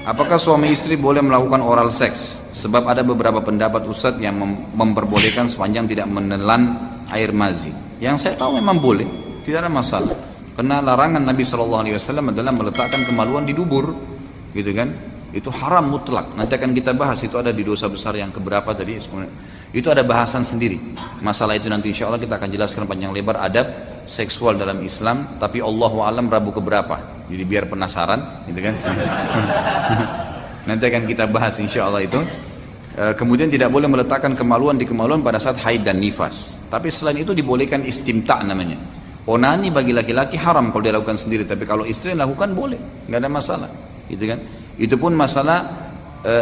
Apakah suami istri boleh melakukan oral seks? Sebab ada beberapa pendapat Ustadz yang memperbolehkan sepanjang tidak menelan air mazi. Yang saya tahu memang boleh, tidak ada masalah. Karena larangan Nabi SAW adalah meletakkan kemaluan di dubur, gitu kan? Itu haram mutlak. Nanti akan kita bahas, itu ada di dosa besar yang keberapa tadi. Itu ada bahasan sendiri. Masalah itu nanti insya Allah kita akan jelaskan panjang lebar adab seksual dalam Islam. Tapi Allahu a'lam Rabu keberapa. Jadi biar penasaran, gitu kan? Nanti akan kita bahas insya Allah itu. Kemudian tidak boleh meletakkan kemaluan di kemaluan pada saat haid dan nifas. Tapi selain itu dibolehkan istimta namanya. Onani bagi laki-laki haram kalau dia lakukan sendiri. Tapi kalau istri lakukan boleh, nggak ada masalah, gitu kan? Itu pun masalah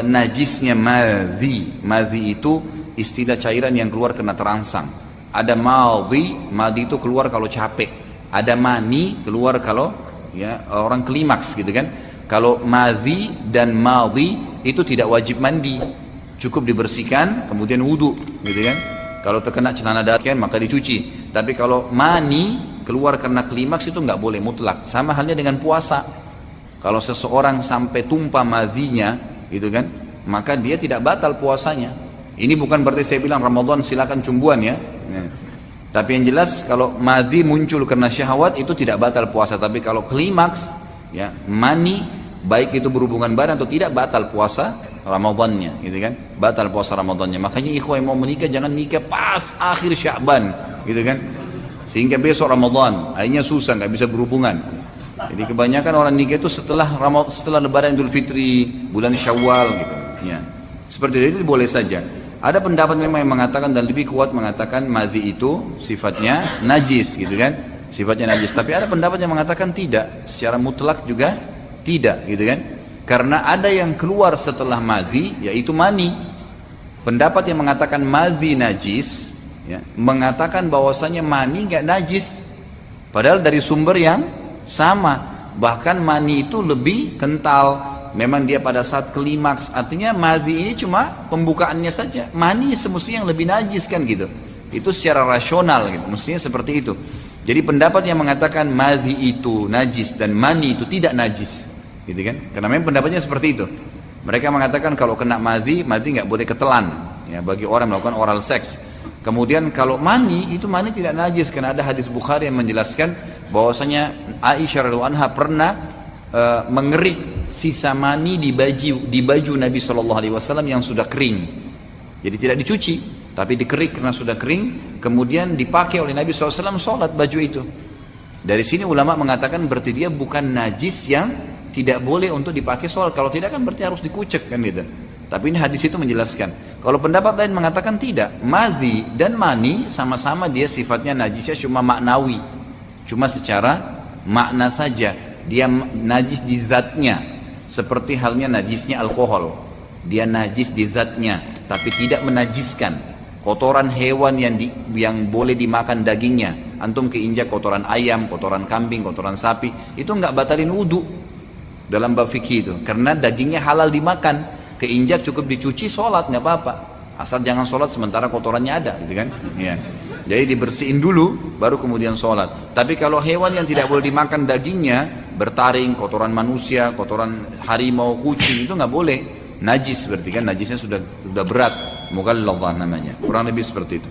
najisnya madhi. Madhi itu istilah cairan yang keluar karena terangsang. Ada madhi itu keluar kalau capek. Ada mani keluar kalau ya orang klimaks, gitu kan? Kalau madhi dan madhi itu tidak wajib mandi, cukup dibersihkan kemudian wudu, gitu kan? Kalau terkena celana dalam maka dicuci. Tapi kalau mani keluar karena klimaks itu nggak boleh mutlak. Sama halnya dengan puasa. Kalau seseorang sampai tumpah madhinya, gitu kan, maka dia tidak batal puasanya. Ini bukan berarti saya bilang Ramadan silakan cumbuan ya. Tapi yang jelas kalau madhi muncul karena syahwat itu tidak batal puasa. Tapi kalau klimaks, ya mani baik itu berhubungan badan atau tidak batal puasa Ramadannya, gitu kan? Batal puasa Ramadannya. Makanya ikhwah yang mau menikah jangan nikah pas akhir Sya'ban, gitu kan? Sehingga besok Ramadan, akhirnya susah nggak bisa berhubungan. Jadi kebanyakan orang nikah itu setelah Lebaran Idul Fitri, bulan Syawal, gitu. Ya, seperti itu boleh saja. Ada pendapat memang yang mengatakan dan lebih kuat mengatakan madhi itu sifatnya najis, gitu kan? Sifatnya najis. Tapi ada pendapat yang mengatakan tidak, secara mutlak juga tidak, gitu kan? Karena ada yang keluar setelah madhi, yaitu mani. Pendapat yang mengatakan madhi najis, ya, mengatakan bahwasanya mani nggak najis, padahal dari sumber yang sama. Bahkan mani itu lebih kental. Memang dia pada saat klimaks. Artinya madhi ini cuma pembukaannya saja. Mani semestinya yang lebih najis kan gitu. Itu secara rasional gitu. Mestinya seperti itu. Jadi pendapat yang mengatakan madhi itu najis dan mani itu tidak najis, gitu kan? Karena memang pendapatnya seperti itu. Mereka mengatakan kalau kena madhi nggak boleh ketelan. Ya, bagi orang melakukan oral seks. Kemudian kalau mani itu mani tidak najis karena ada hadis Bukhari yang menjelaskan bahwasanya Aisyah radhiyallahu anha pernah mengerik sisa mani di baju Nabi SAW yang sudah kering. Jadi tidak dicuci, tapi dikerik karena sudah kering, kemudian dipakai oleh Nabi SAW sholat baju itu. Dari sini ulama mengatakan berarti dia bukan najis yang tidak boleh untuk dipakai sholat. Kalau tidak kan berarti harus dikucek kan gitu. Tapi ini hadis itu menjelaskan. Kalau pendapat lain mengatakan tidak, madhi dan mani sama-sama dia sifatnya najisnya cuma maknawi, cuma secara makna saja. Dia najis di zatnya, seperti halnya najisnya alkohol. Dia najis di zatnya, tapi tidak menajiskan. Kotoran hewan yang boleh dimakan dagingnya, antum keinjak kotoran ayam, kotoran kambing, kotoran sapi, itu nggak batalin wudu dalam bab fikih itu, karena dagingnya halal dimakan. Keinjak cukup dicuci, sholat nggak apa-apa, asal jangan sholat sementara kotorannya ada, gitu kan? Ya. Jadi dibersihin dulu, baru kemudian sholat. Tapi kalau hewan yang tidak boleh dimakan dagingnya, bertaring, kotoran manusia, kotoran harimau, kucing, itu nggak boleh. Najis berarti kan, najisnya sudah berat. Mughalladhah namanya. Kurang lebih seperti itu.